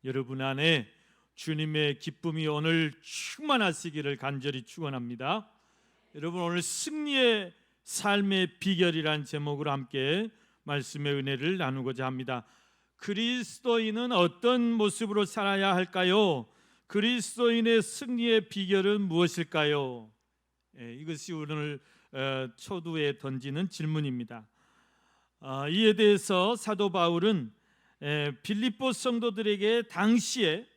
여러분 안에 주님의 기쁨이 오늘 충만하시기를 간절히 축원합니다. 여러분, 오늘 승리의 삶의 비결이란 제목으로 함께 말씀의 은혜를 나누고자 합니다. 그리스도인은 어떤 모습으로 살아야 할까요? 그리스도인의 승리의 비결은 무엇일까요? 이것이 오늘 초두에 던지는 질문입니다. 이에 대해서 사도 바울은 빌립보 성도들에게 당시에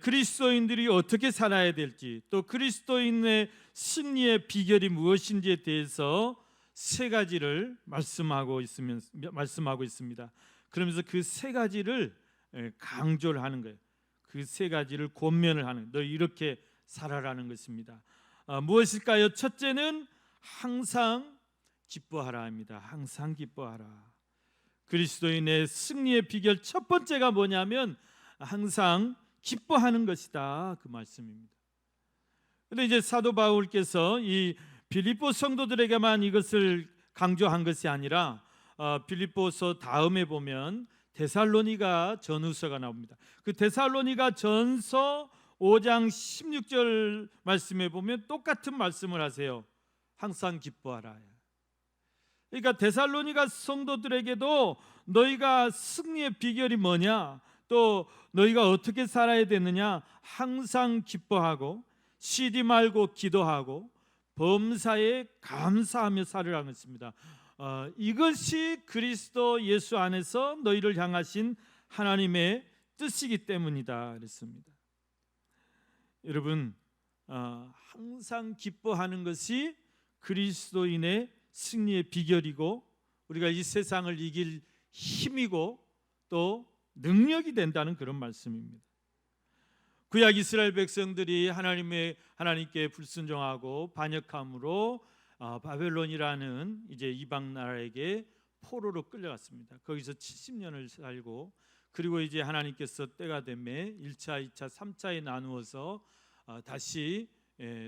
그리스도인들이 어떻게 살아야 될지, 또 그리스도인의 승리의 비결이 무엇인지에 대해서 세 가지를 말씀하고 있습니다. 그러면서 그 세 가지를 강조를 하는 거예요. 그 세 가지를 권면을 하는, 너 이렇게 살아라는 것입니다. 무엇일까요? 첫째는 항상 기뻐하라 합니다. 항상 기뻐하라. 그리스도인의 승리의 비결 첫 번째가 뭐냐면 항상 기뻐하는 것이다, 그 말씀입니다. 그런데 이제 사도 바울께서 이 빌립보 성도들에게만 이것을 강조한 것이 아니라 빌립보서 다음에 보면 데살로니가 전후서가 나옵니다. 그 데살로니가 전서 5장 16절 말씀에 보면 똑같은 말씀을 하세요. 항상 기뻐하라. 그러니까 데살로니가 성도들에게도 너희가 승리의 비결이 뭐냐, 또 너희가 어떻게 살아야 되느냐, 항상 기뻐하고 쉬지 말고 기도하고 범사에 감사하며 살으라는 것입니다. 이것이 그리스도 예수 안에서 너희를 향하신 하나님의 뜻이기 때문이다 그랬습니다. 여러분, 항상 기뻐하는 것이 그리스도인의 승리의 비결이고 우리가 이 세상을 이길 힘이고 또 능력이 된다는 그런 말씀입니다. 구약 이스라엘 백성들이 하나님께 불순종하고 반역함으로 바벨론이라는 이제 이방 나라에게 포로로 끌려갔습니다. 거기서 70년을 살고, 그리고 이제 하나님께서 때가 되매 1차, 2차, 3차에 나누어서 다시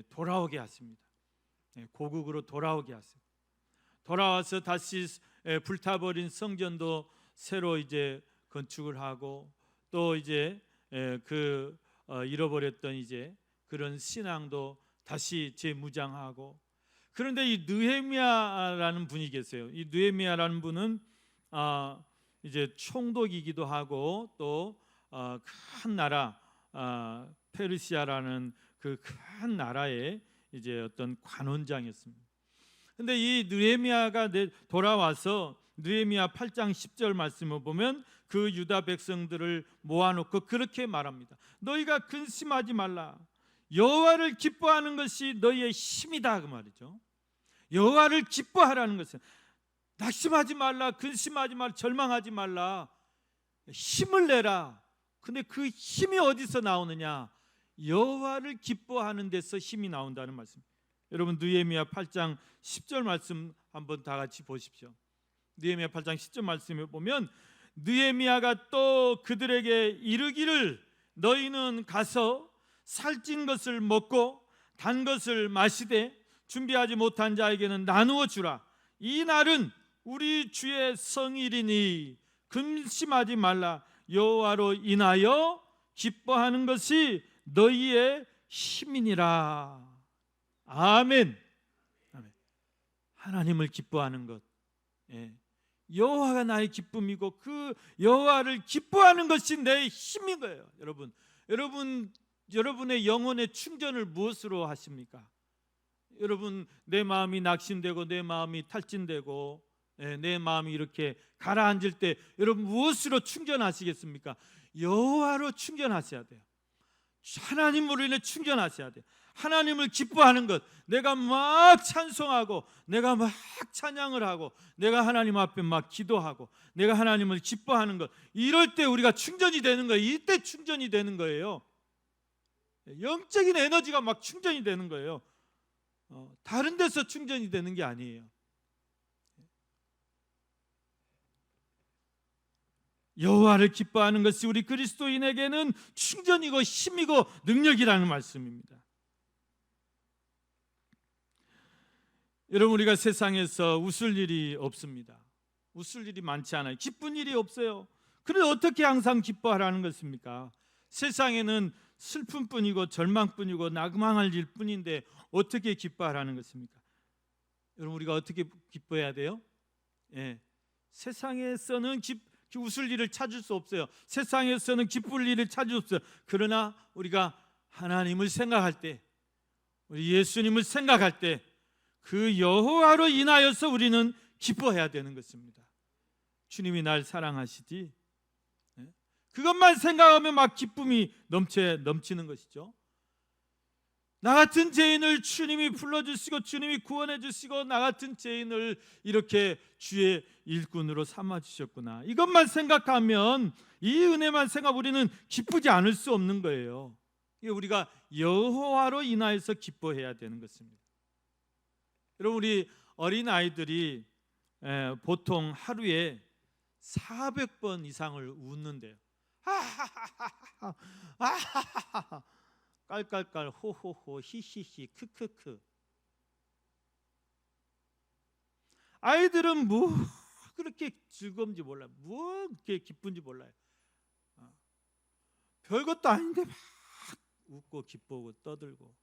돌아오게 하십니다. 고국으로 돌아오게 하세요. 돌아와서 다시 불타버린 성전도 새로 이제 건축을 하고, 또 이제 잃어버렸던 이제 그런 신앙도 다시 재무장하고. 그런데 이 느헤미야라는 분이 계세요. 이 느헤미야라는 분은 이제 총독이기도 하고 또 큰 나라 페르시아라는 그 큰 나라의 이제 어떤 관원장이었습니다. 근데 이 느헤미야가 돌아와서 느헤미야 8장 10절 말씀을 보면 그 유다 백성들을 모아놓고 그렇게 말합니다. 너희가 근심하지 말라. 여호와를 기뻐하는 것이 너희의 힘이다, 그 말이죠. 여호와를 기뻐하라는 것은 낙심하지 말라, 근심하지 말라, 절망하지 말라. 힘을 내라. 근데 그 힘이 어디서 나오느냐? 여호와를 기뻐하는 데서 힘이 나온다는 말씀. 여러분, 느헤미야 8장 10절 말씀 한번 다 같이 보십시오. 느헤미야 8장 10절 말씀에 보면 느헤미야가 또 그들에게 이르기를 너희는 가서 살찐 것을 먹고 단 것을 마시되 준비하지 못한 자에게는 나누어 주라. 이 날은 우리 주의 성일이니 근심하지 말라. 여호와로 인하여 기뻐하는 것이 너희의 힘이니라. 아멘. 하나님을 기뻐하는 것, 여호와가 나의 기쁨이고 그 여호와를 기뻐하는 것이 내 힘인 거예요. 여러분의 영혼의 충전을 무엇으로 하십니까? 여러분, 내 마음이 낙심되고 내 마음이 탈진되고 내 마음이 이렇게 가라앉을 때 여러분 무엇으로 충전하시겠습니까? 여호와로 충전하셔야 돼요. 하나님으로 인해 충전하셔야 돼요. 하나님을 기뻐하는 것, 내가 막 찬송하고 내가 막 찬양을 하고 내가 하나님 앞에 막 기도하고 내가 하나님을 기뻐하는 것, 이럴 때 우리가 충전이 되는 거예요. 이때 충전이 되는 거예요. 영적인 에너지가 막 충전이 되는 거예요. 다른 데서 충전이 되는 게 아니에요. 여호와를 기뻐하는 것이 우리 그리스도인에게는 충전이고 힘이고 능력이라는 말씀입니다. 여러분, 우리가 세상에서 웃을 일이 없습니다. 웃을 일이 많지 않아요. 기쁜 일이 없어요. 그런데 어떻게 항상 기뻐하라는 것입니까? 세상에는 슬픔뿐이고 절망뿐이고 낙망할 일뿐인데 어떻게 기뻐하라는 것입니까? 여러분, 우리가 어떻게 기뻐해야 돼요? 예, 세상에서는 웃을 일을 찾을 수 없어요. 세상에서는 기쁠 일을 찾을 수 없어요. 그러나 우리가 하나님을 생각할 때, 우리 예수님을 생각할 때 그 여호와로 인하여서 우리는 기뻐해야 되는 것입니다. 주님이 날 사랑하시지, 그것만 생각하면 막 기쁨이 넘치는 것이죠. 나 같은 죄인을 주님이 불러주시고 주님이 구원해 주시고 나 같은 죄인을 이렇게 주의 일꾼으로 삼아주셨구나, 이것만 생각하면, 이 은혜만 생각하면 우리는 기쁘지 않을 수 없는 거예요. 이게 우리가 여호와로 인하여서 기뻐해야 되는 것입니다. 여러분, 우리 어린아이들이 보통 하루에 400번 이상을 웃는데요. 아하하하, 깔깔깔, 호호호, 히히히, 크크크. 아이들은 뭐 그렇게 즐거운지 몰라요. 뭐 그렇게 기쁜지 몰라요. 별것도 아닌데 막 웃고 기쁘고 떠들고.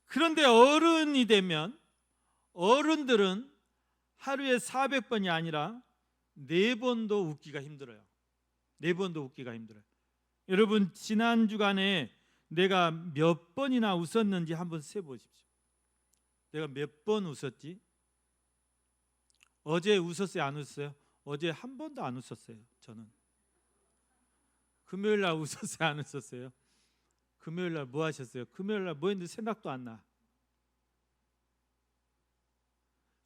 그런데 어른이 되면 어른들은 하루에 400번이 아니라 4번도 웃기가 힘들어요. 4번도 웃기가 힘들어요. 여러분, 지난 주간에 내가 몇 번이나 웃었는지 한번 세보십시오. 내가 몇 번 웃었지? 어제 웃었어요? 안 웃었어요? 어제 한 번도 안 웃었어요. 저는 금요일 날 웃었어요? 안 웃었어요? 금요일 날 뭐 하셨어요? 금요일 날 뭐 했는데 생각도 안 나.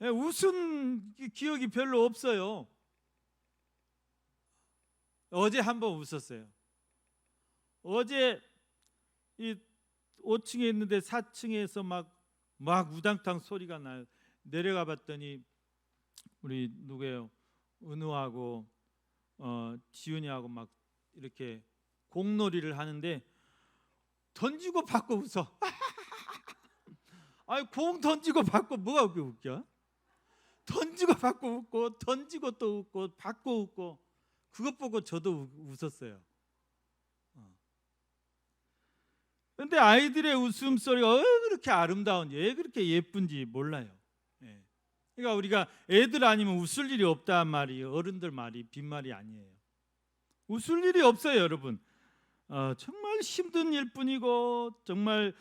웃은 기억이 별로 없어요. 어제 한 번 웃었어요. 어제 이 5층에 있는데 4층에서 막 우당탕 소리가 나요. 내려가 봤더니 우리 누구예요? 은우하고 지훈이하고 막 이렇게 공놀이를 하는데 던지고 받고 웃어. 아니, 공 던지고 받고 뭐가 그렇게 웃겨? 던지고 받고 웃고 던지고 또 웃고 받고 웃고, 그것 보고 저도 웃었어요. 그런데 아이들의 웃음소리가 왜 그렇게 아름다운지, 왜 그렇게 예쁜지 몰라요. 그러니까 우리가 애들 아니면 웃을 일이 없단 말이 어른들 말이 빈말이 아니에요. 웃을 일이 없어요, 여러분. 정말 힘든 일뿐이고, 정말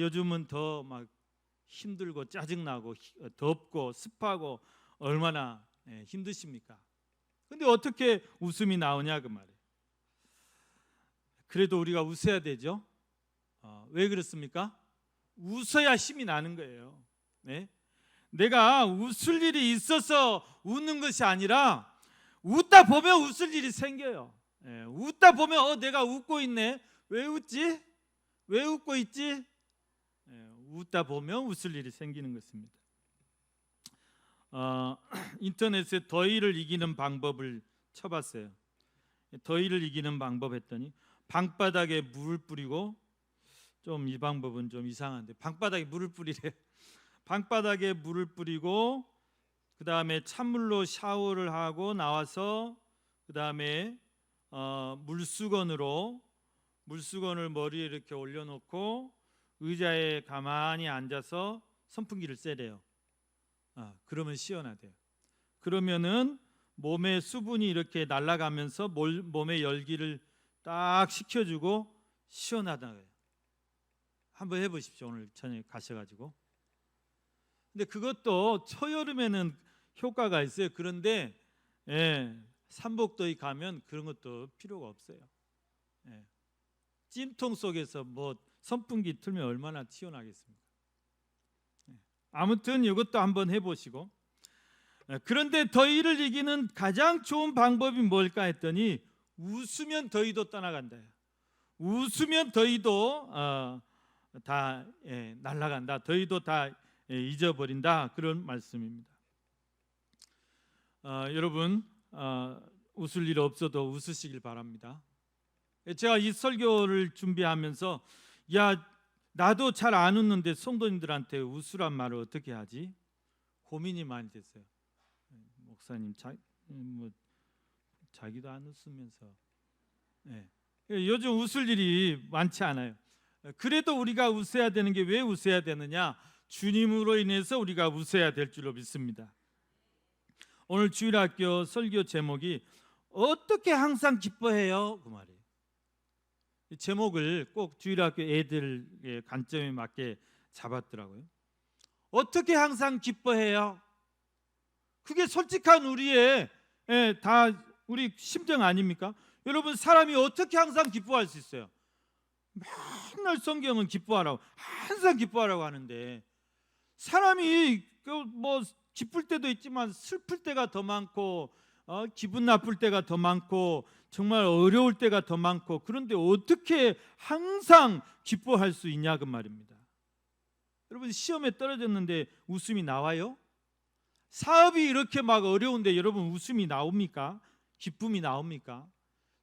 요즘은 더 막 힘들고 짜증나고 덥고 습하고 얼마나 힘드십니까? 근데 어떻게 웃음이 나오냐 그 말이에요. 그래도 우리가 웃어야 되죠. 왜 그렇습니까? 웃어야 힘이 나는 거예요. 내가 웃을 일이 있어서 웃는 것이 아니라 웃다 보면 웃을 일이 생겨요. 웃다 보면 내가 웃고 있네. 왜 웃지? 왜 웃고 있지? 웃다 보면 웃을 일이 생기는 것입니다. 인터넷에 더위를 이기는 방법을 쳐봤어요. 더위를 이기는 방법 했더니 방바닥에 물을 뿌리고, 좀 이 방법은 좀 이상한데 방바닥에 물을 뿌리래. 방바닥에 물을 뿌리고 그 다음에 찬물로 샤워를 하고 나와서 그 다음에 물수건을 머리에 이렇게 올려놓고 의자에 가만히 앉아서 선풍기를 쐬래요. 그러면 시원하대요. 그러면은 몸의 수분이 이렇게 날아가면서 몸의 열기를 딱 식혀주고 시원하다고 해요. 한번 해보십시오. 오늘 저녁에 가셔가지고. 근데 그것도 초여름에는 효과가 있어요. 그런데 삼복더위 가면 그런 것도 필요가 없어요. 찜통 속에서 뭐 선풍기 틀면 얼마나 시원하겠습니까? 아무튼 이것도 한번 해보시고. 그런데 더위를 이기는 가장 좋은 방법이 뭘까 했더니 웃으면 더위도 떠나간다. 웃으면 더위도 다 날아간다. 더위도 다 잊어버린다. 그런 말씀입니다. 여러분, 웃을 일 없어도 웃으시길 바랍니다. 제가 이 설교를 준비하면서 나도 잘 안 웃는데 성도님들한테 웃으란 말을 어떻게 하지? 고민이 많이 됐어요. 목사님, 자기도 안 웃으면서. 예. 요즘 웃을 일이 많지 않아요. 그래도 우리가 웃어야 되는 게 왜 웃어야 되느냐? 주님으로 인해서 우리가 웃어야 될 줄로 믿습니다. 오늘 주일학교 설교 제목이 어떻게 항상 기뻐해요? 그 말이에요. 이 제목을 꼭 주일학교 애들의 관점에 맞게 잡았더라고요. 어떻게 항상 기뻐해요? 그게 솔직한 우리의 다 우리 심정 아닙니까? 여러분, 사람이 어떻게 항상 기뻐할 수 있어요? 맨날 성경은 기뻐하라고, 항상 기뻐하라고 하는데, 사람이 뭐 기쁠 때도 있지만 슬플 때가 더 많고, 기분 나쁠 때가 더 많고, 정말 어려울 때가 더 많고, 그런데 어떻게 항상 기뻐할 수 있냐 그 말입니다. 여러분, 시험에 떨어졌는데 웃음이 나와요? 사업이 이렇게 막 어려운데 여러분 웃음이 나옵니까? 기쁨이 나옵니까?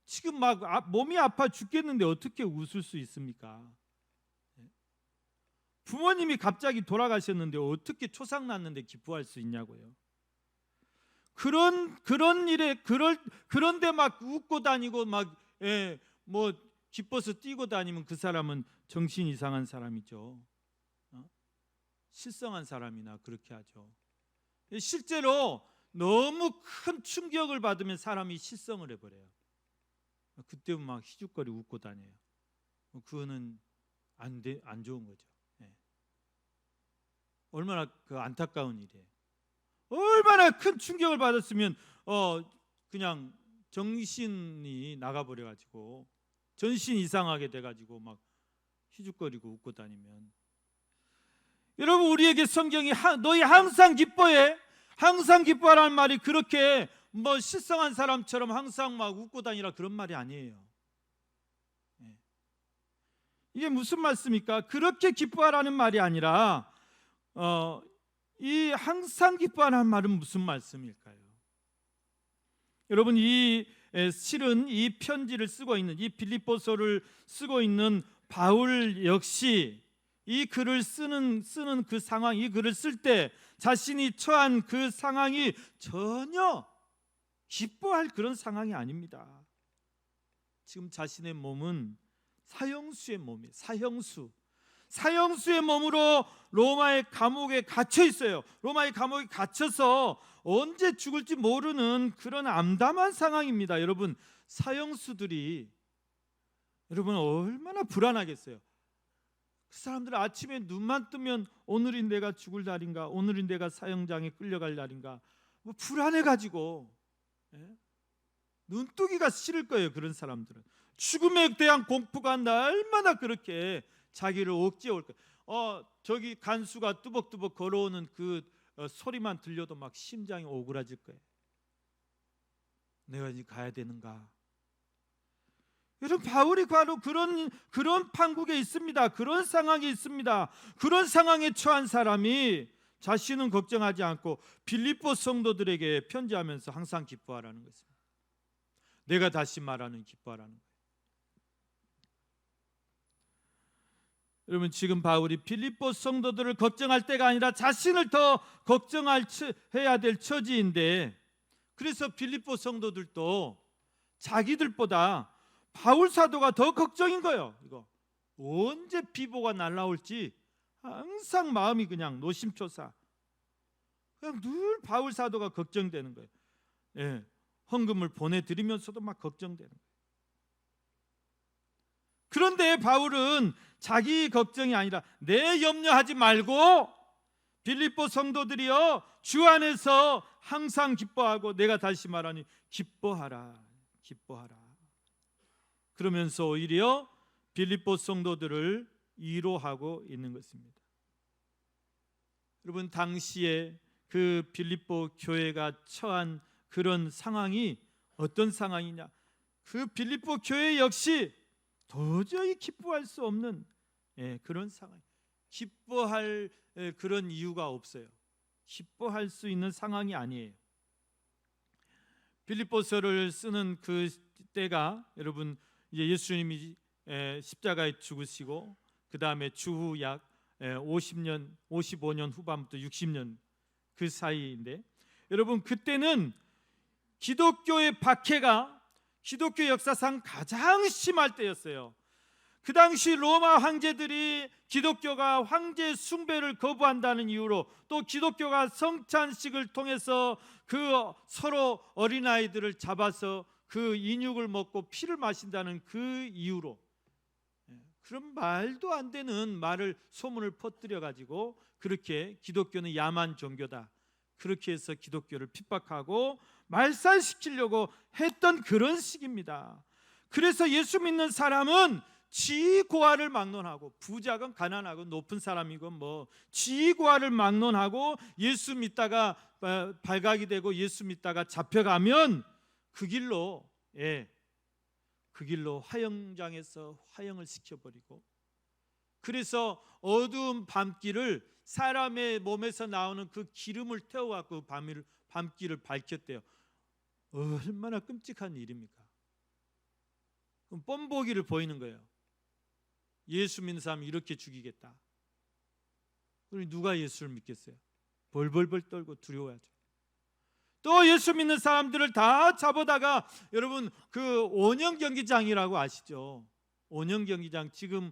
지금 막 몸이 아파 죽겠는데 어떻게 웃을 수 있습니까? 부모님이 갑자기 돌아가셨는데 어떻게 초상 났는데 기뻐할 수 있냐고요. 그런 일에 그런데 막 웃고 다니고 뭐 기뻐서 뛰고 다니면 그 사람은 정신 이상한 사람이죠. 실성한 사람이나 그렇게 하죠. 실제로 너무 큰 충격을 받으면 사람이 실성을 해버려요. 그때 막 희죽거리 웃고 다녀요. 그거는 안 좋은 거죠. 얼마나 그 안타까운 일이에요. 얼마나 큰 충격을 받았으면 그냥 정신이 나가버려 가지고 전신 이상하게 돼 가지고 막 희죽거리고 웃고 다니면, 여러분, 우리에게 성경이 너희 항상 기뻐해, 항상 기뻐하라는 말이 그렇게 뭐 실성한 사람처럼 항상 막 웃고 다니라 그런 말이 아니에요. 이게 무슨 말씀입니까? 그렇게 기뻐하라는 말이 아니라 이 항상 기뻐하라는 말은 무슨 말씀일까요? 여러분, 실은 이 편지를 쓰고 있는, 이 빌립보서를 쓰고 있는 바울 역시 이 글을 쓰는 그 상황, 이 글을 쓸 때 자신이 처한 그 상황이 전혀 기뻐할 그런 상황이 아닙니다. 지금 자신의 몸은 사형수의 몸이에요. 사형수의 몸으로 로마의 감옥에 갇혀 있어요. 로마의 감옥에 갇혀서 언제 죽을지 모르는 그런 암담한 상황입니다. 여러분, 사형수들이 여러분 얼마나 불안하겠어요. 그 사람들은 아침에 눈만 뜨면 오늘이 내가 죽을 날인가, 오늘이 내가 사형장에 끌려갈 날인가, 뭐 불안해가지고 눈뜨기가 싫을 거예요. 그런 사람들은 죽음에 대한 공포가 날마다 그렇게 자기를 억제해 올 거예요. 저기 간수가 뚜벅뚜벅 걸어오는 그 소리만 들려도 막 심장이 오그라질 거예요. 내가 이제 가야 되는가? 여러분, 바울이 바로 그런 판국에 있습니다. 그런 상황에 있습니다. 그런 상황에 처한 사람이 자신은 걱정하지 않고 빌립보 성도들에게 편지하면서 항상 기뻐하라는 것입니다. 내가 다시 말하는 기뻐하라는 거예요. 여러분, 지금 바울이 빌립보 성도들을 걱정할 때가 아니라 자신을 더 걱정해야 될 처지인데, 그래서 빌립보 성도들도 자기들보다 바울 사도가 더 걱정인 거예요. 이거 언제 비보가 날라올지 항상 마음이 그냥 노심초사, 그냥 늘 바울 사도가 걱정되는 거예요. 헌금을 보내드리면서도 막 걱정되는 거예요. 그런데 바울은 자기 걱정이 아니라 내 염려하지 말고 빌립보 성도들이여 주 안에서 항상 기뻐하고, 내가 다시 말하니 기뻐하라. 그러면서 오히려 빌립보 성도들을 위로하고 있는 것입니다. 여러분, 당시에 그 빌립보 교회가 처한 그런 상황이 어떤 상황이냐? 그 빌립보 교회 역시 도저히 기뻐할 수 없는 그런 상황. 기뻐할 그런 이유가 없어요. 기뻐할 수 있는 상황이 아니에요. 빌립보서를 쓰는 그 때가 여러분 이제 예수님이 십자가에 죽으시고 그 다음에 주후 약 50년, 55년 후반부터 60년 그 사이인데, 여러분 그때는 기독교의 박해가 기독교 역사상 가장 심할 때였어요. 그 당시 로마 황제들이 기독교가 황제 숭배를 거부한다는 이유로, 또 기독교가 성찬식을 통해서 그 서로 어린아이들을 잡아서 그 인육을 먹고 피를 마신다는 그 이유로, 그런 말도 안 되는 말을, 소문을 퍼뜨려 가지고 그렇게 기독교는 야만 종교다, 그렇게 해서 기독교를 핍박하고 말살시키려고 했던 그런 시기입니다. 그래서 예수 믿는 사람은 지고아를 막론하고, 부자건 가난하고 높은 사람이건 뭐 지고아를 막론하고 예수 믿다가 발각이 되고 예수 믿다가 잡혀가면 그 길로 화형장에서 화형을 시켜버리고, 그래서 어두운 밤길을 사람의 몸에서 나오는 그 기름을 태워갖고 밤길을 밝혔대요. 얼마나 끔찍한 일입니까? 그럼 뻔보기를 보이는 거예요. 예수 믿는 사람 이렇게 죽이겠다. 그럼 누가 예수를 믿겠어요? 벌벌벌 떨고 두려워하죠. 또 예수 믿는 사람들을 다 잡아다가, 여러분 그 온영 경기장이라고 아시죠? 온영 경기장, 지금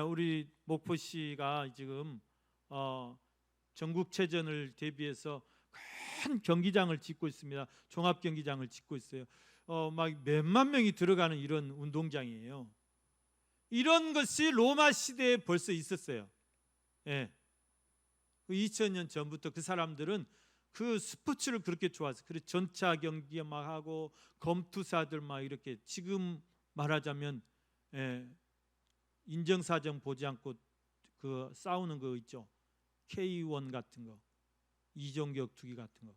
우리 목포시가 지금 전국체전을 대비해서 큰 경기장을 짓고 있습니다. 종합 경기장을 짓고 있어요. 막 몇만 명이 들어가는 이런 운동장이에요. 이런 것이 로마 시대에 벌써 있었어요. 2000년 전부터 그 사람들은 그 스포츠를 그렇게 좋아해서, 그래서 전차 경기 막 하고 검투사들 막 이렇게, 지금 말하자면 인정사정 보지 않고 그 싸우는 거 있죠. K1 같은 거, 이종격 투기 같은 거,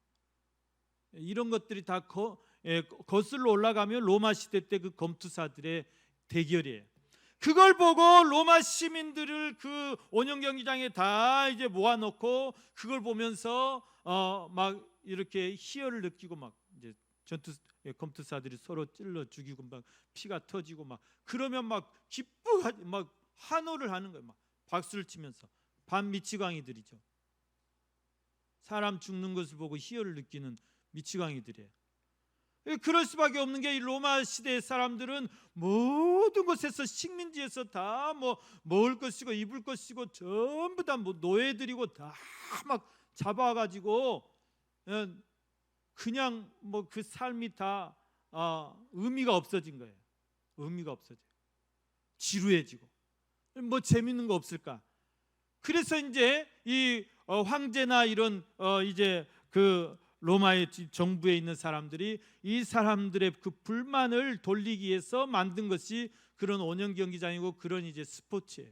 이런 것들이 다 거슬러 올라가면 로마 시대 때 그 검투사들의 대결이에요. 그걸 보고 로마 시민들을 그 온영 경기장에 다 이제 모아놓고 그걸 보면서 막 이렇게 희열을 느끼고, 막 이제 검투사들이 서로 찔러 죽이고 막 피가 터지고 막 그러면 막 기쁘고 막 환호를 하는 거예요. 막 박수를 치면서. 반미치광이들이죠. 사람 죽는 것을 보고 희열을 느끼는 미치광이들이에요. 그럴 수밖에 없는 게, 이 로마 시대의 사람들은 모든 것에서, 식민지에서 다 뭐 먹을 것이고 입을 것이고 전부 다 뭐 노예들이고 다 막 잡아가지고 그냥 뭐 그 삶이 다 의미가 없어진 거예요. 의미가 없어져. 지루해지고 뭐 재밌는 거 없을까? 그래서 이제 이 황제나 이런 이제 그 로마의 정부에 있는 사람들이 이 사람들의 그 불만을 돌리기 위해서 만든 것이 그런 온영 경기장이고, 그런 이제 스포츠예요.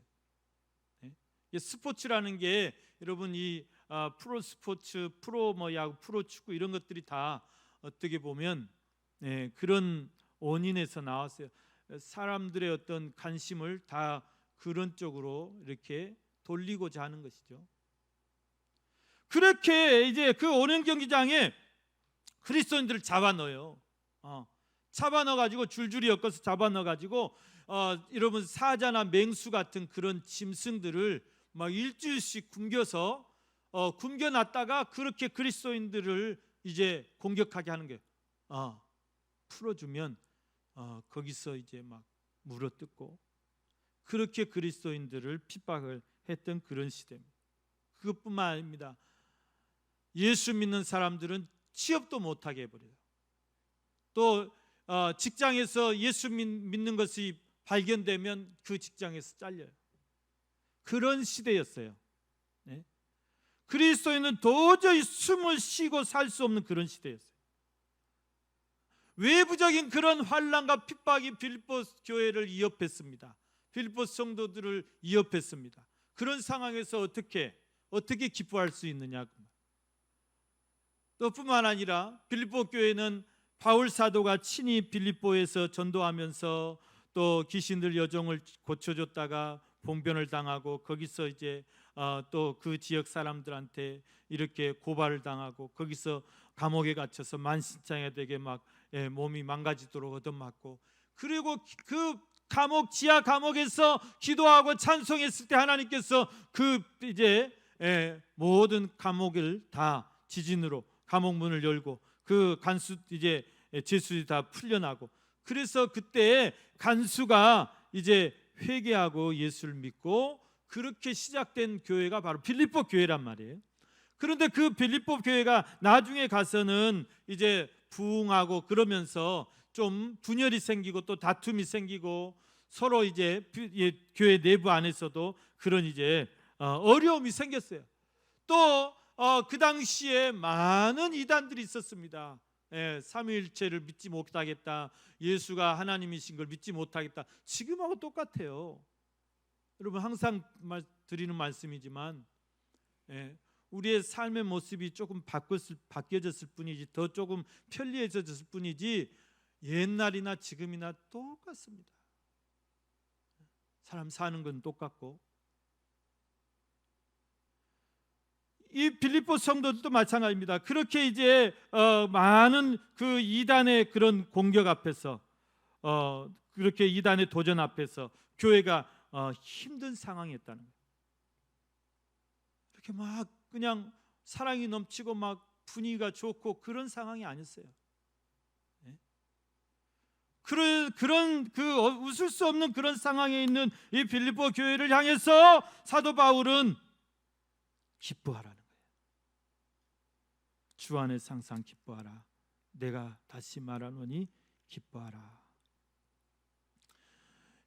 스포츠라는 게 여러분 이 프로 스포츠, 프로 뭐 야구, 프로 축구 이런 것들이 다 어떻게 보면 그런 원인에서 나왔어요. 사람들의 어떤 관심을 다 그런 쪽으로 이렇게 돌리고자 하는 것이죠. 그렇게 이제 그 온영 경기장에 그리스도인들을 잡아넣어요. 잡아넣어가지고 줄줄이 엮어서 잡아넣어가지고 여러분 사자나 맹수 같은 그런 짐승들을 막 일주일씩 굶겨서 굶겨놨다가 그렇게 그리스도인들을 이제 공격하게 하는 거예요. 풀어주면 거기서 이제 막 물어뜯고, 그렇게 그리스도인들을 핍박을 했던 그런 시대입니다. 그것뿐만 아닙니다. 예수 믿는 사람들은 취업도 못하게 해버려요. 또 직장에서 예수 믿는 것이 발견되면 그 직장에서 잘려요. 그런 시대였어요. 그리스도인은 도저히 숨을 쉬고 살 수 없는 그런 시대였어요. 외부적인 그런 환난과 핍박이 빌립보 교회를 위협했습니다. 빌립보 성도들을 위협했습니다. 그런 상황에서 어떻게 기뻐할 수 있느냐. 또 뿐만 아니라 빌립보 교회는 바울 사도가 친히 빌립보에서 전도하면서 또 귀신들 여종을 고쳐줬다가 봉변을 당하고, 거기서 이제 또 그 지역 사람들한테 이렇게 고발을 당하고, 거기서 감옥에 갇혀서 만신창이되게 막 몸이 망가지도록 얻어맞고, 그리고 그 감옥, 지하 감옥에서 기도하고 찬송했을 때 하나님께서 그 이제 모든 감옥을 다 지진으로 감옥 문을 열고 그 간수 이제 죄수들이 다 풀려나고, 그래서 그때 간수가 이제 회개하고 예수를 믿고 그렇게 시작된 교회가 바로 빌립보 교회란 말이에요. 그런데 그 빌립보 교회가 나중에 가서는 이제 부흥하고 그러면서 좀 분열이 생기고 또 다툼이 생기고 서로 이제 교회 내부 안에서도 그런 이제 어려움이 생겼어요. 또 그 당시에 많은 이단들이 있었습니다. 삼위일체를 믿지 못하겠다, 예수가 하나님이신 걸 믿지 못하겠다. 지금하고 똑같아요. 여러분, 항상 드리는 말씀이지만 우리의 삶의 모습이 조금 바뀌어졌을 뿐이지, 더 조금 편리해졌을 뿐이지 옛날이나 지금이나 똑같습니다. 사람 사는 건 똑같고, 이 빌립보 성도들도 마찬가지입니다. 그렇게 이제 많은 그 이단의 그런 공격 앞에서, 그렇게 이단의 도전 앞에서 교회가 힘든 상황이었다는 거예요. 이렇게 막 그냥 사랑이 넘치고 막 분위기가 좋고 그런 상황이 아니었어요. 그런 웃을 수 없는 그런 상황에 있는 이 빌립보 교회를 향해서 사도 바울은 기뻐하라는 거예요. 주 안에서 항상 기뻐하라. 내가 다시 말하노니 기뻐하라.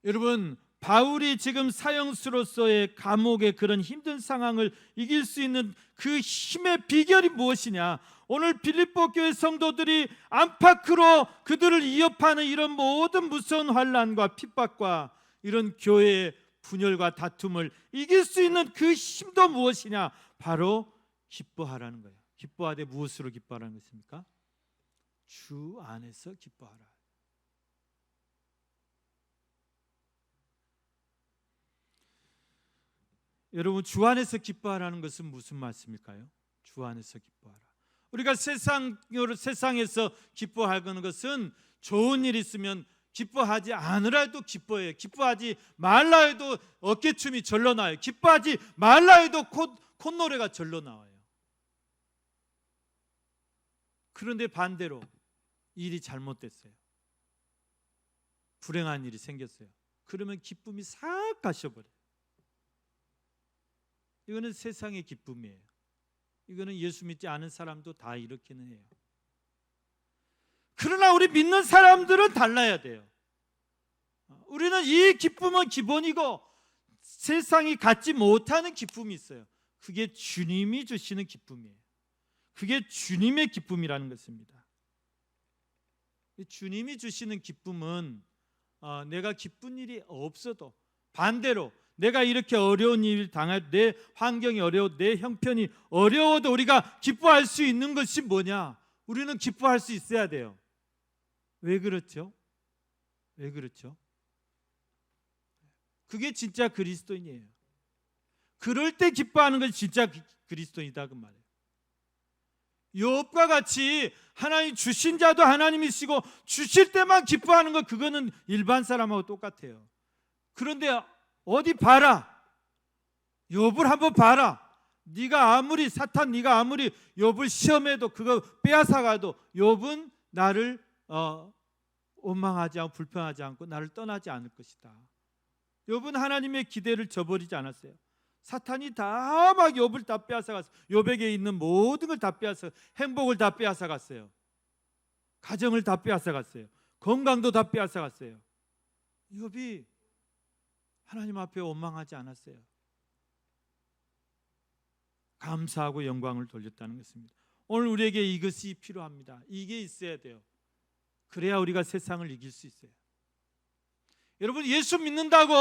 여러분, 바울이 지금 사형수로서의 감옥의 그런 힘든 상황을 이길 수 있는 그 힘의 비결이 무엇이냐? 오늘 빌립보 교회 성도들이 안팎으로 그들을 위협하는 이런 모든 무서운 환난과 핍박과 이런 교회의 분열과 다툼을 이길 수 있는 그 힘도 무엇이냐? 바로 기뻐하라는 거예요. 기뻐하되 무엇으로 기뻐하라는 것입니까? 주 안에서 기뻐하라. 여러분, 주 안에서 기뻐하라는 것은 무슨 말씀일까요? 주 안에서 기뻐하라. 우리가 세상에서 기뻐하는 것은 좋은 일 있으면 기뻐하지 않으라 해도 기뻐해요. 기뻐하지 말라 해도 어깨춤이 절로 나와요. 기뻐하지 말라 해도 콧노래가 절로 나와요. 그런데 반대로 일이 잘못됐어요. 불행한 일이 생겼어요. 그러면 기쁨이 싹 가셔버려요. 이거는 세상의 기쁨이에요. 이거는 예수 믿지 않은 사람도 다 이렇게는 해요. 그러나 우리 믿는 사람들은 달라야 돼요. 우리는 이 기쁨은 기본이고 세상이 갖지 못하는 기쁨이 있어요. 그게 주님이 주시는 기쁨이에요. 그게 주님의 기쁨이라는 것입니다. 주님이 주시는 기쁨은 내가 기쁜 일이 없어도, 반대로 내가 이렇게 어려운 일 당할, 내 환경이 어려워, 내 형편이 어려워도 우리가 기뻐할 수 있는 것이 뭐냐? 우리는 기뻐할 수 있어야 돼요. 왜 그렇죠? 왜 그렇죠? 그게 진짜 그리스도인이에요. 그럴 때 기뻐하는 것이 진짜 그리스도인이다 그 말이에요. 욥과 같이 하나님 주신 자도 하나님이시고 주실 때만 기뻐하는 것, 그거는 일반 사람하고 똑같아요. 그런데 어디 봐라, 욥을 한번 봐라. 네가 아무리 욥을 시험해도 그거 빼앗아가도 욥은 나를 원망하지 않고 불평하지 않고 나를 떠나지 않을 것이다. 욥은 하나님의 기대를 저버리지 않았어요. 사탄이 다 막 욥을 다 빼앗아갔어요. 욥에게 있는 모든 걸 다 빼앗아, 행복을 다 빼앗아갔어요. 가정을 다 빼앗아갔어요. 건강도 다 빼앗아갔어요. 욥이 하나님 앞에 원망하지 않았어요. 감사하고 영광을 돌렸다는 것입니다. 오늘 우리에게 이것이 필요합니다. 이게 있어야 돼요. 그래야 우리가 세상을 이길 수 있어요. 여러분, 예수 믿는다고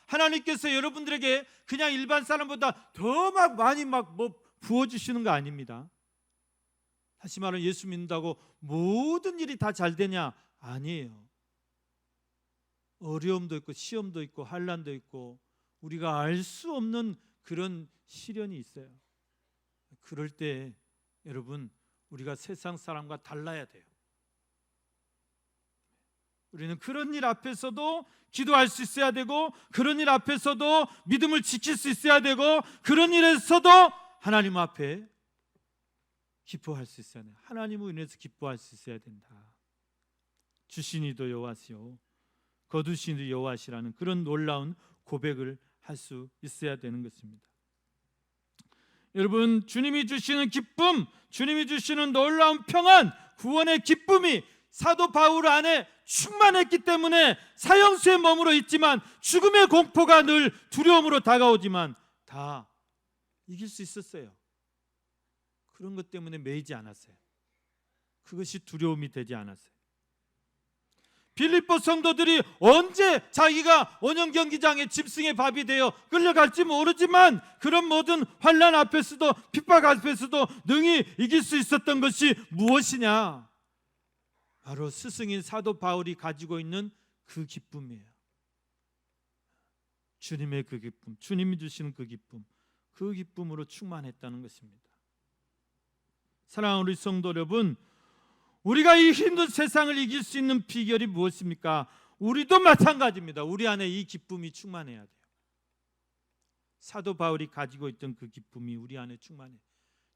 하나님께서 여러분들에게 그냥 일반 사람보다 더 막 많이 부어주시는 거 아닙니다. 다시 말하면 예수 믿는다고 모든 일이 다 잘 되냐? 아니에요. 어려움도 있고 시험도 있고 환난도 있고 우리가 알 수 없는 그런 시련이 있어요. 그럴 때 여러분, 우리가 세상 사람과 달라야 돼요. 우리는 그런 일 앞에서도 기도할 수 있어야 되고, 그런 일 앞에서도 믿음을 지킬 수 있어야 되고, 그런 일에서도 하나님 앞에 기뻐할 수 있어야 돼요. 하나님을 인해서 기뻐할 수 있어야 된다. 주신 이도 여호와시요 거두신 이도 여호와시라는 그런 놀라운 고백을 할 수 있어야 되는 것입니다. 여러분, 주님이 주시는 기쁨, 주님이 주시는 놀라운 평안, 구원의 기쁨이 사도 바울 안에 충만했기 때문에 사형수에 머물러 있지만 죽음의 공포가 늘 두려움으로 다가오지만 다 이길 수 있었어요. 그런 것 때문에 매이지 않았어요. 그것이 두려움이 되지 않았어요. 빌립보 성도들이 언제 자기가 원형 경기장에 짐승의 밥이 되어 끌려갈지 모르지만 그런 모든 환난 앞에서도 핍박 앞에서도 능히 이길 수 있었던 것이 무엇이냐? 바로 스승인 사도 바울이 가지고 있는 그 기쁨이에요. 주님의 그 기쁨, 주님이 주시는 그 기쁨, 그 기쁨으로 충만했다는 것입니다. 사랑하는 우리 성도 여러분, 우리가 이 힘든 세상을 이길 수 있는 비결이 무엇입니까? 우리도 마찬가지입니다. 우리 안에 이 기쁨이 충만해야 돼요. 사도 바울이 가지고 있던 그 기쁨이 우리 안에 충만해요.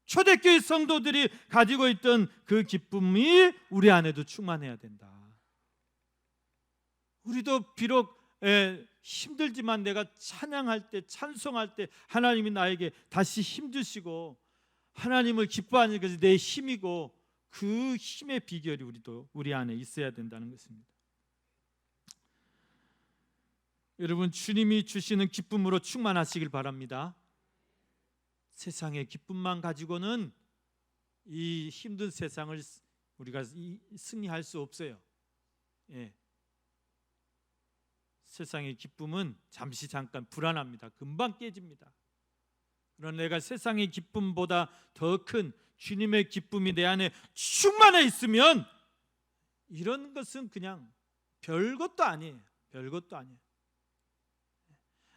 초대교회 성도들이 가지고 있던 그 기쁨이 우리 안에도 충만해야 된다. 우리도 비록 힘들지만 내가 찬양할 때, 찬송할 때 하나님이 나에게 다시 힘 주시고 하나님을 기뻐하는 것이 내 힘이고 그 힘의 비결이 우리 안에 있어야 된다는 것입니다. 여러분, 주님이 주시는 기쁨으로 충만하시길 바랍니다. 세상의 기쁨만 가지고는 이 힘든 세상을 우리가 승리할 수 없어요. 세상의 기쁨은 잠깐 불안합니다. 금방 깨집니다. 그러나 내가 세상의 기쁨보다 더 큰 주님의 기쁨이 내 안에 충만해 있으면 이런 것은 그냥 별것도 아니에요. 별것도 아니에요.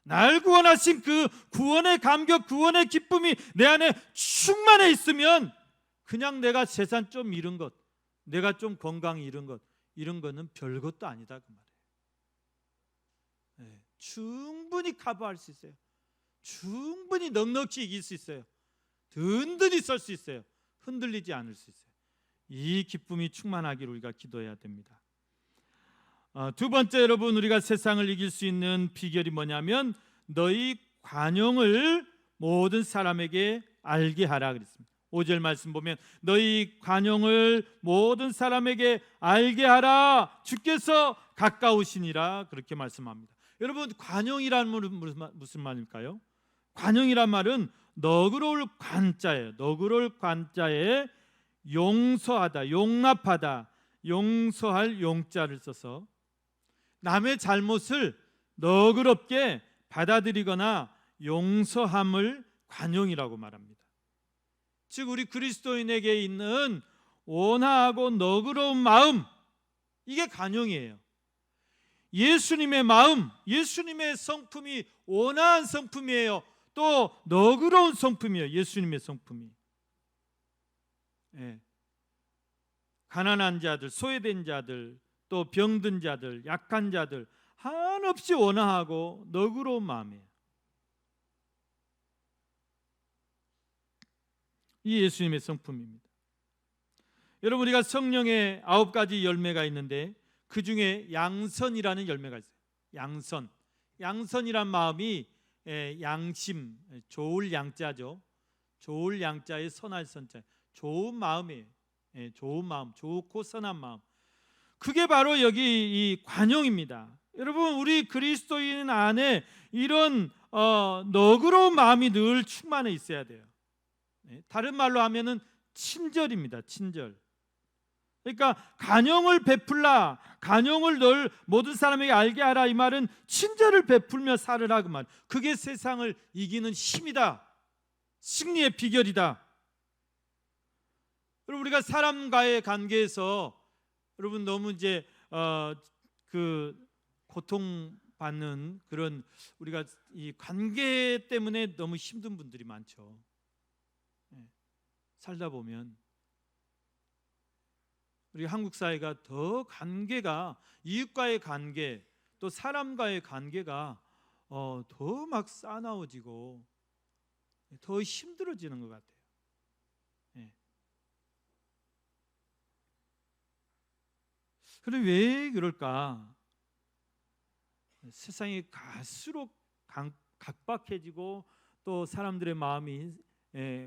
날 구원하신 그 구원의 감격, 구원의 기쁨이 내 안에 충만해 있으면 그냥 내가 재산 좀 잃은 것, 내가 좀 건강 잃은 것, 이런 거는 별것도 아니다 그 말이에요. 충분히 커버할 수 있어요. 충분히 넉넉히 이길 수 있어요. 든든히 설 수 있어요. 흔들리지 않을 수 있어요. 이 기쁨이 충만하기를 우리가 기도해야 됩니다. 두 번째, 여러분, 우리가 세상을 이길 수 있는 비결이 뭐냐면 너희 관용을 모든 사람에게 알게 하라 그랬습니다. 5절 말씀 보면 너희 관용을 모든 사람에게 알게 하라, 주께서 가까우시니라, 그렇게 말씀합니다. 여러분, 관용이란 무슨 말일까요? 관용이란 말은 너그러울 관자예요. 너그러울 관자에 용서하다, 용납하다, 용서할 용자를 써서 남의 잘못을 너그럽게 받아들이거나 용서함을 관용이라고 말합니다. 즉 우리 그리스도인에게 있는 온화하고 너그러운 마음, 이게 관용이에요. 예수님의 마음, 예수님의 성품이 온화한 성품이에요. 또 너그러운 성품이에요. 예수님의 성품이. 가난한 자들, 소외된 자들, 또 병든 자들, 약한 자들 한없이 온화하고 너그러운 마음이에요. 이 예수님의 성품입니다. 여러분, 우리가 성령의 9가지 열매가 있는데 그 중에 양선이라는 열매가 있어요. 양선. 양선이란 마음이 양심, 좋을 양자죠. 좋을 양자의 선할 선자. 좋은 마음이에요. 좋은 마음, 좋고 선한 마음. 그게 바로 여기 이 관용입니다. 여러분, 우리 그리스도인 안에 이런 너그러운 마음이 늘 충만해 있어야 돼요. 다른 말로 하면은 친절입니다. 친절. 그러니까 관용을 베풀라, 관용을 늘 모든 사람에게 알게 하라, 이 말은 친절을 베풀며 살으라 그 말. 그게 세상을 이기는 힘이다. 승리의 비결이다. 여러분, 우리가 사람과의 관계에서 여러분 너무 이제 그 고통받는 그런 우리가 이 관계 때문에 너무 힘든 분들이 많죠. 살다 보면 우리 한국 사회가 더 관계가, 이웃과의 관계, 또 사람과의 관계가 더 막 싸나워지고 더 힘들어지는 것 같아요. 그래 왜 그럴까? 세상이 갈수록 각박해지고 또 사람들의 마음이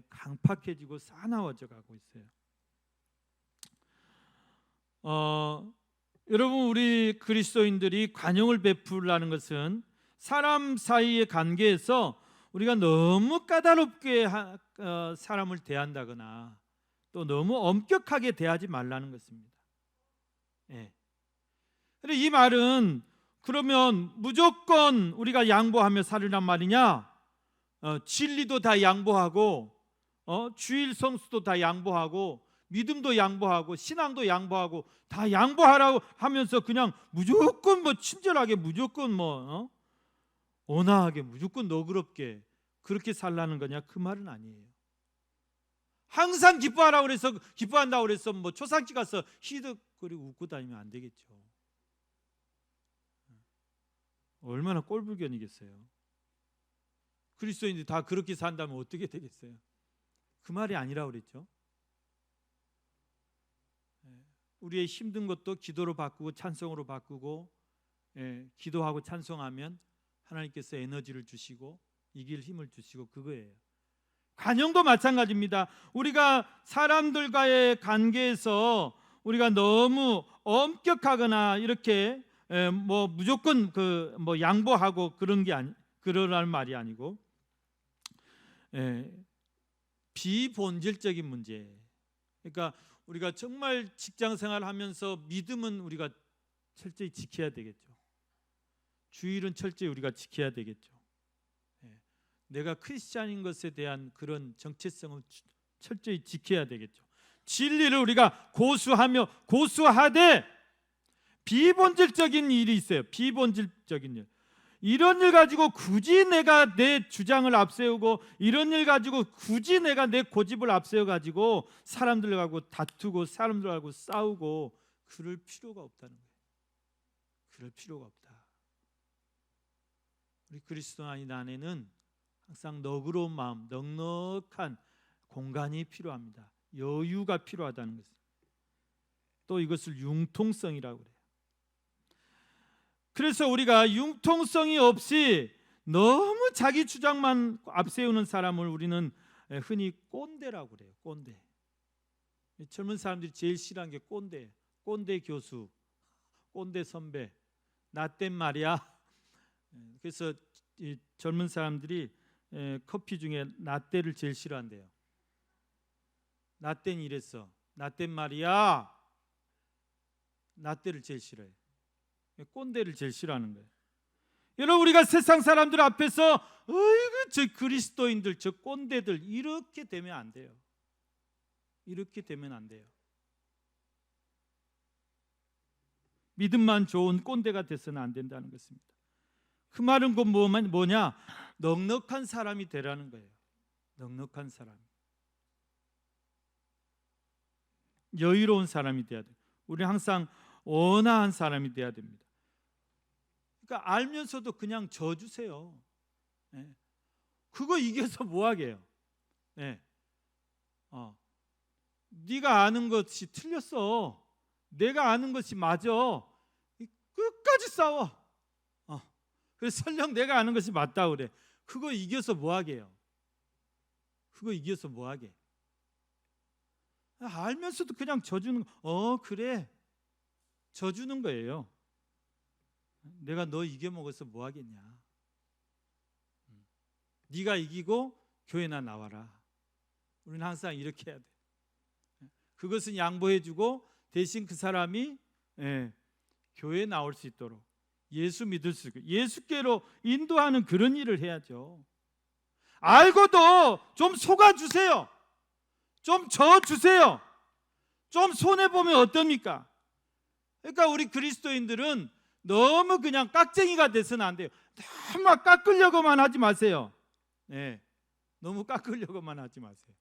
강팍해지고 사나워져 가고 있어요. 여러분, 우리 그리스도인들이 관용을 베풀라는 것은 사람 사이의 관계에서 우리가 너무 까다롭게 사람을 대한다거나 또 너무 엄격하게 대하지 말라는 것입니다. 그런데 이 말은 그러면 무조건 우리가 양보하며 살으란 말이냐? 진리도 다 양보하고, 주일 성수도 다 양보하고, 믿음도 양보하고, 신앙도 양보하고, 다 양보하라고 하면서 그냥 무조건 친절하게, 무조건 온화하게, 무조건 너그럽게 그렇게 살라는 거냐? 그 말은 아니에요. 항상 기뻐하라고 그래서 기뻐한다고 그래서 초상집 가서 히득거리고 웃고 다니면 안 되겠죠. 얼마나 꼴불견이겠어요. 그리스도인들이 다 그렇게 산다면 어떻게 되겠어요? 그 말이 아니라고 그랬죠. 우리의 힘든 것도 기도로 바꾸고 찬송으로 바꾸고, 기도하고 찬송하면 하나님께서 에너지를 주시고 이길 힘을 주시고, 그거예요. 관용도 마찬가지입니다. 우리가 사람들과의 관계에서 우리가 너무 엄격하거나 이렇게 무조건 양보하고 그러라는 말이 아니고, 비본질적인 문제. 그러니까 우리가 정말 직장 생활하면서 믿음은 우리가 철저히 지켜야 되겠죠. 주일은 철저히 우리가 지켜야 되겠죠. 내가 크리스찬인 것에 대한 그런 정체성을 철저히 지켜야 되겠죠. 진리를 우리가 고수하되 비본질적인 일이 있어요. 비본질적인 일. 이런 일 가지고 굳이 내가 내 주장을 앞세우고, 이런 일 가지고 굳이 내가 내 고집을 앞세워 가지고 사람들하고 다투고 사람들하고 싸우고 그럴 필요가 없다는 거예요. 그럴 필요가 없다. 우리 그리스도인 안에는 항상 너그러운 마음, 넉넉한 공간이 필요합니다. 여유가 필요하다는 것입니다. 또 이것을 융통성이라고 그래요. 그래서 우리가 융통성이 없이 너무 자기 주장만 앞세우는 사람을 우리는 흔히 꼰대라고 그래요. 꼰대. 젊은 사람들이 제일 싫어하는 게 꼰대. 꼰대 교수, 꼰대 선배, 나 땐 말이야. 그래서 이 젊은 사람들이 커피 중에 나떼를 제일 싫어한대요. 나 땐 이랬어, 나 땐 말이야. 나떼를 제일 싫어해. 꼰대를 제일 싫어하는 거예요. 여러분, 우리가 세상 사람들 앞에서 어이구 저 그리스도인들, 저 꼰대들 이렇게 되면 안 돼요. 이렇게 되면 안 돼요. 믿음만 좋은 꼰대가 돼서는 안 된다는 것입니다. 그 말은 뭐냐? 넉넉한 사람이 되라는 거예요. 넉넉한 사람, 여유로운 사람이 돼야 돼요. 우리 항상 온화한 사람이 돼야 됩니다. 그러니까 알면서도 그냥 져주세요. 그거 이겨서 뭐하게요? 네가 아는 것이 틀렸어, 내가 아는 것이 맞아, 끝까지 싸워. 그래서 설령 내가 아는 것이 맞다 그래. 그거 이겨서 뭐하게요? 그거 이겨서 뭐하게? 알면서도 그냥 져주는 거. 그래, 져주는 거예요. 내가 너 이겨먹어서 뭐하겠냐? 네가 이기고 교회나 나와라. 우리는 항상 이렇게 해야 돼. 그것은 양보해주고 대신 그 사람이 교회에 나올 수 있도록, 예수 믿을 수 있고 예수께로 인도하는 그런 일을 해야죠. 알고도 좀 속아주세요. 좀 져주세요. 좀 손해보면 어떻습니까? 그러니까 우리 그리스도인들은 너무 그냥 깍쟁이가 돼서는 안 돼요. 너무 깎으려고만 하지 마세요. 너무 깎으려고만 하지 마세요.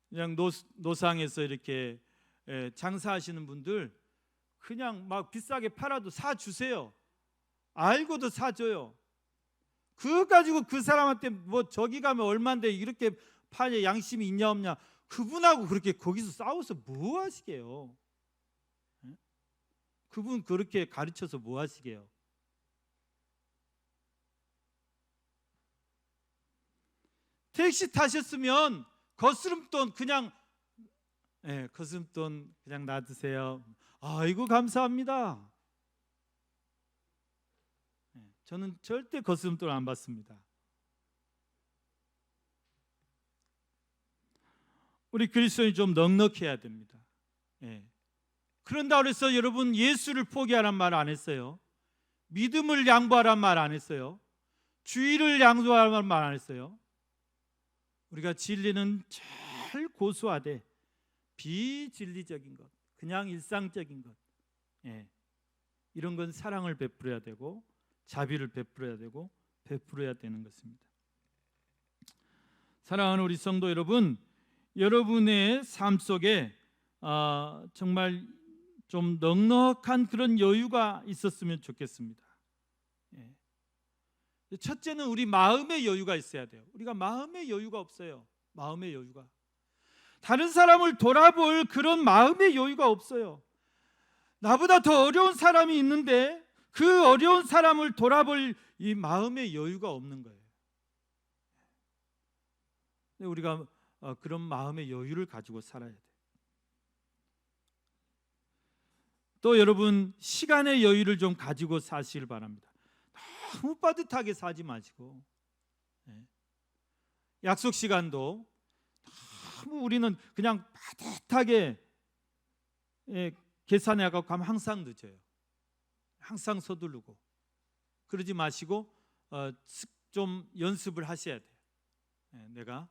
그냥 노상에서 이렇게 장사하시는 분들 그냥 막 비싸게 팔아도 사주세요. 알고도 사줘요. 그거 가지고 그 사람한테 저기 가면 얼마인데 이렇게 파냐, 양심이 있냐 없냐, 그분하고 그렇게 거기서 싸워서 뭐 하시게요? 그분 그렇게 가르쳐서 뭐 하시게요? 택시 타셨으면 거스름돈 그냥 거스름돈 그냥 놔두세요. 아이고 감사합니다. 저는 절대 거스름돈 안 받습니다. 우리 그리스도인이 좀 넉넉해야 됩니다. 그런다고 해서 여러분 예수를 포기하란 말 안 했어요. 믿음을 양보하란 말 안 했어요. 주의를 양보하란 말 안 했어요. 우리가 진리는 잘 고수하되 비진리적인 것, 그냥 일상적인 것, 이런 건 사랑을 베풀어야 되고 자비를 베풀어야 되고 베풀어야 되는 것입니다. 사랑하는 우리 성도 여러분, 여러분의 삶 속에 정말 좀 넉넉한 그런 여유가 있었으면 좋겠습니다. 첫째는 우리 마음의 여유가 있어야 돼요. 우리가 마음의 여유가 없어요. 마음의 여유가. 다른 사람을 돌아볼 그런 마음의 여유가 없어요. 나보다 더 어려운 사람이 있는데 그 어려운 사람을 돌아볼 이 마음의 여유가 없는 거예요. 우리가 그런 마음의 여유를 가지고 살아야 돼요. 또 여러분 시간의 여유를 좀 가지고 사시길 바랍니다. 너무 빠듯하게 사지 마시고 약속 시간도 너무 우리는 그냥 빠듯하게 계산해 가고 가면 항상 늦어요. 항상 서두르고 그러지 마시고 좀 연습을 하셔야 돼요. 내가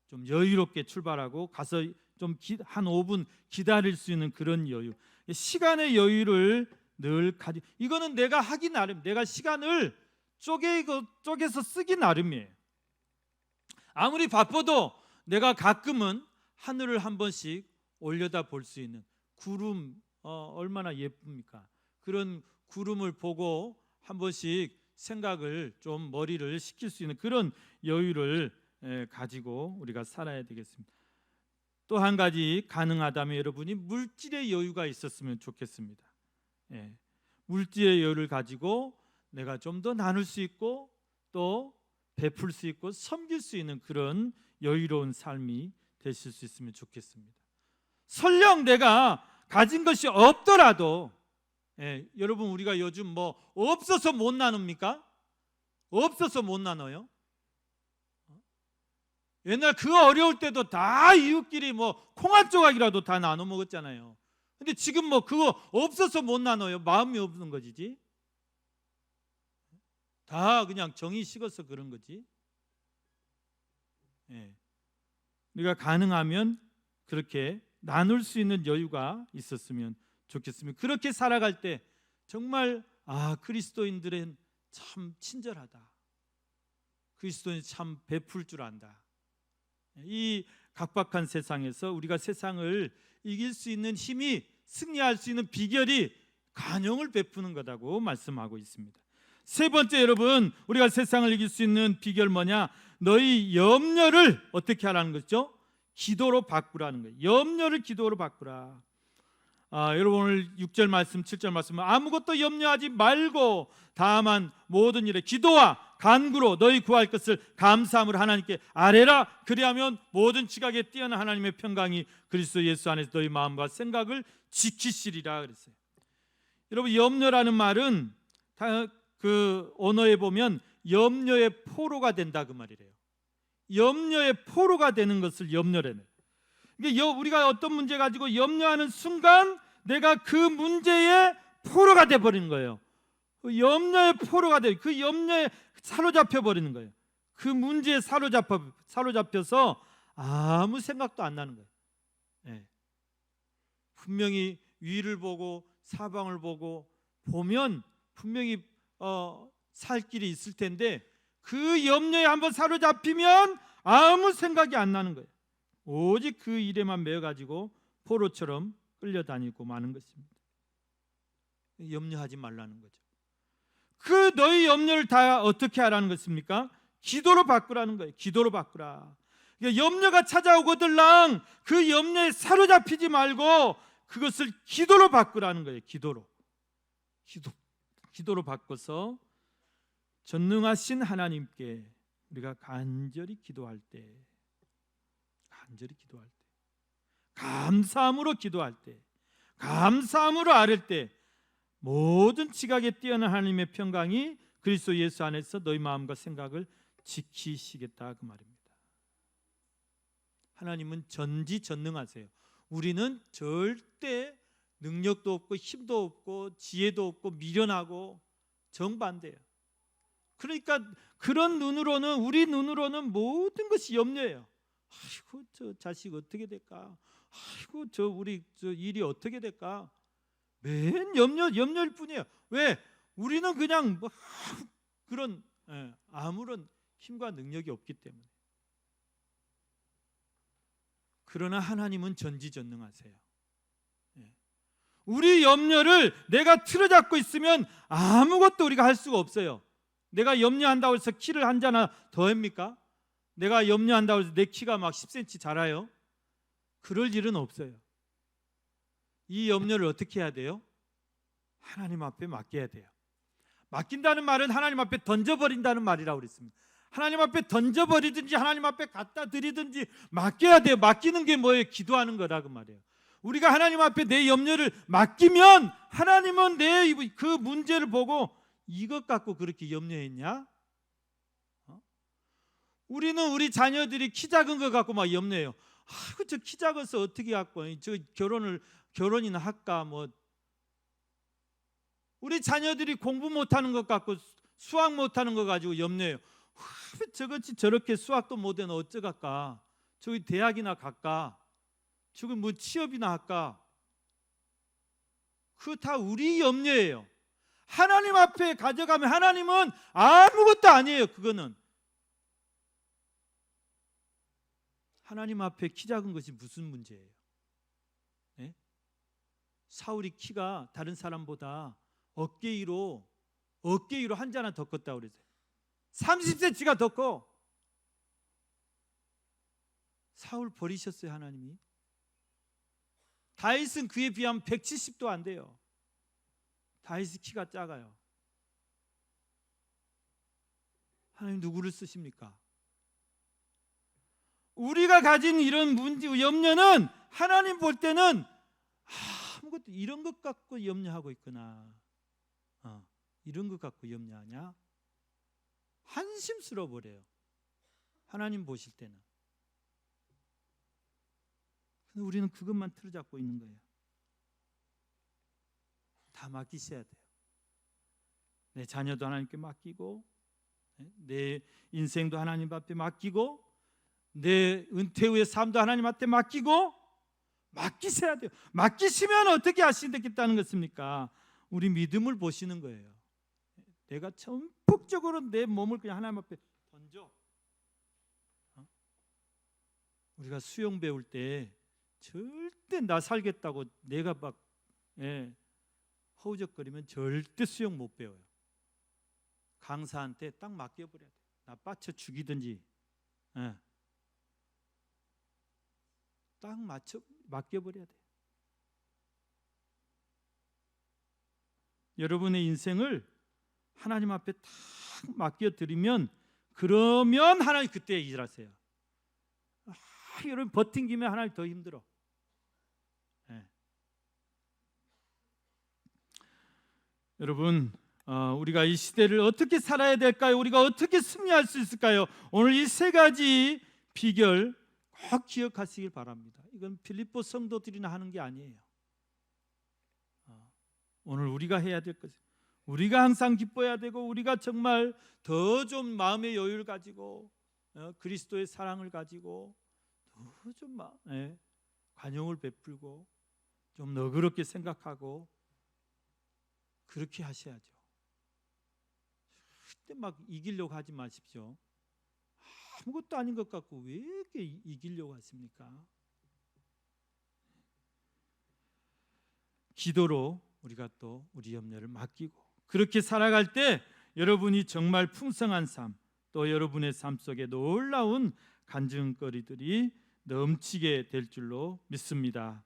좀 여유롭게 출발하고 가서 좀 한 5분 기다릴 수 있는 그런 여유, 시간의 여유를 늘 가지. 이거는 내가 하기 나름, 내가 시간을 쪼개서 쓰기 나름이에요. 아무리 바빠도 내가 가끔은 하늘을 한 번씩 올려다 볼 수 있는 구름, 얼마나 예쁩니까? 그런 구름을 보고 한 번씩 생각을 좀 머리를 식힐 수 있는 그런 여유를 가지고 우리가 살아야 되겠습니다. 또 한 가지 가능하다면 여러분이 물질의 여유가 있었으면 좋겠습니다. 물질의 여유를 가지고 내가 좀 더 나눌 수 있고 또 베풀 수 있고 섬길 수 있는 그런 여유로운 삶이 되실 수 있으면 좋겠습니다. 설령 내가 가진 것이 없더라도 여러분 우리가 요즘 뭐 없어서 못 나눕니까? 없어서 못 나눠요? 옛날 그 어려울 때도 다 이웃끼리 뭐 콩 한 조각이라도 다 나눠 먹었잖아요. 근데 지금 뭐 그거 없어서 못 나눠요. 마음이 없는 거지. 다 그냥 정이 식어서 그런 거지. 우리가 가능하면 그렇게 나눌 수 있는 여유가 있었으면 좋겠습니다. 그렇게 살아갈 때 정말 그리스도인들은 참 친절하다. 그리스도인 참 베풀 줄 안다. 이 각박한 세상에서 우리가 세상을 이길 수 있는 힘이, 승리할 수 있는 비결이 간용을 베푸는 거라고 말씀하고 있습니다. 세 번째, 여러분 우리가 세상을 이길 수 있는 비결 뭐냐? 너희 염려를 어떻게 하라는 거죠? 기도로 바꾸라는 거예요. 염려를 기도로 바꾸라. 여러분 오늘 6절 말씀 7절 말씀은 아무것도 염려하지 말고 다만 모든 일에 기도와 간구로 너희 구할 것을 감사함으로 하나님께 아뢰라. 그리하면 모든 지각에 뛰어난 하나님의 평강이 그리스도 예수 안에서 너희 마음과 생각을 지키시리라 그랬어요. 여러분 염려라는 말은 다 그 언어에 보면 염려의 포로가 된다 그 말이래요. 염려의 포로가 되는 것을 염려래요. 이게 우리가 어떤 문제 가지고 염려하는 순간 내가 그 문제의 포로가 돼 버리는 거예요. 그 염려의 포로가 돼, 그 염려에 사로잡혀 버리는 거예요. 그 문제에 사로잡혀서 아무 생각도 안 나는 거예요. 분명히 위를 보고 사방을 보고 보면 분명히 살 길이 있을 텐데 그 염려에 한번 사로잡히면 아무 생각이 안 나는 거예요. 오직 그 일에만 매여가지고 포로처럼 끌려다니고 마는 것입니다. 염려하지 말라는 거죠. 그 너희 염려를 다 어떻게 하라는 것입니까? 기도로 바꾸라는 거예요. 기도로 바꾸라. 그러니까 염려가 찾아오거들랑 그 염려에 사로잡히지 말고 그것을 기도로 바꾸라는 거예요. 기도로 바꿔서 전능하신 하나님께 우리가 간절히 기도할 때, 감사함으로 기도할 때, 감사함으로 아뢰 때 모든 지각에 뛰어난 하나님의 평강이 그리스도 예수 안에서 너희 마음과 생각을 지키시겠다 그 말입니다. 하나님은 전지전능하세요. 우리는 절대 능력도 없고 힘도 없고 지혜도 없고 미련하고 정반대예요. 그러니까 그런 눈으로는, 우리 눈으로는 모든 것이 염려예요. 아이고 저 자식 어떻게 될까? 아이고 우리 일이 어떻게 될까? 맨 염려일 뿐이에요. 왜? 우리는 그냥 그런 아무런 힘과 능력이 없기 때문에. 그러나 하나님은 전지전능하세요. 우리 염려를 내가 틀어잡고 있으면 아무것도 우리가 할 수가 없어요. 내가 염려한다고 해서 키를 한 자나 더 합니까? 내가 염려한다고 해서 내 키가 막 10cm 자라요? 그럴 일은 없어요. 이 염려를 어떻게 해야 돼요? 하나님 앞에 맡겨야 돼요. 맡긴다는 말은 하나님 앞에 던져버린다는 말이라고 그랬습니다. 하나님 앞에 던져버리든지 하나님 앞에 갖다 드리든지 맡겨야 돼요. 맡기는 게 뭐예요? 기도하는 거라고 말이에요. 우리가 하나님 앞에 내 염려를 맡기면 하나님은 내 그 문제를 보고 이것 갖고 그렇게 염려했냐? 우리는 우리 자녀들이 키 작은 거 갖고 막 염려해요. 아이고 저 키 작아서 어떻게 갖고 저 결혼이나 할까 뭐. 우리 자녀들이 공부 못하는 것 갖고 수학 못하는 거 가지고 염려해요. 저것이 저렇게 수학도 못해는 어쩌갈까? 저기 대학이나 갈까? 저기 뭐 취업이나 할까? 그거 다 우리 염려예요. 하나님 앞에 가져가면 하나님은 아무것도 아니에요. 그거는 하나님 앞에 키 작은 것이 무슨 문제예요? 네? 사울이 키가 다른 사람보다 어깨 위로 한 자나 더 컸다고 그랬어요. 30cm가 더 커. 사울 버리셨어요, 하나님이. 다윗은 그에 비하면 170도 안 돼요. 다윗이 키가 작아요. 하나님 누구를 쓰십니까? 우리가 가진 이런 문제, 염려는 하나님 볼 때는 아무것도 이런 것 갖고 염려하고 있구나. 이런 것 갖고 염려하냐? 한심스러워 버려요. 하나님 보실 때는. 근데 우리는 그것만 틀어잡고 있는 거예요. 다 맡기셔야 돼요. 내 자녀도 하나님께 맡기고, 내 인생도 하나님 앞에 맡기고, 내 은퇴 후의 삶도 하나님 앞에 맡기고, 맡기셔야 돼요. 맡기시면 어떻게 하시겠다는 것입니까? 우리 믿음을 보시는 거예요. 내가 전폭적으로 내 몸을 그냥 하나님 앞에 던져. 우리가 수영 배울 때 절대 나 살겠다고 내가 막 허우적거리면 절대 수영 못 배워요. 강사한테 딱 맡겨버려야 돼. 나 빠쳐 죽이든지 딱 맡겨버려야 돼. 여러분의 인생을 하나님 앞에 딱 맡겨드리면 그러면 하나님 그때 일하세요. 여러분 버팅기면 하나님 더 힘들어. 여러분 우리가 이 시대를 어떻게 살아야 될까요? 우리가 어떻게 승리할 수 있을까요? 오늘 이 세 가지 비결 꼭 기억하시길 바랍니다. 이건 빌립보 성도들이나 하는 게 아니에요. 오늘 우리가 해야 될 것이, 우리가 항상 기뻐해야 되고, 우리가 정말 더 좀 마음의 여유를 가지고 그리스도의 사랑을 가지고 더 좀 관용을 베풀고 좀 너그럽게 생각하고 그렇게 하셔야죠. 절대 막 이기려고 하지 마십시오. 아무것도 아닌 것 같고 왜 이렇게 이기려고 하십니까? 기도로 우리가 또 우리 염려를 맡기고 그렇게 살아갈 때 여러분이 정말 풍성한 삶, 또 여러분의 삶 속에 놀라운 간증거리들이 넘치게 될 줄로 믿습니다.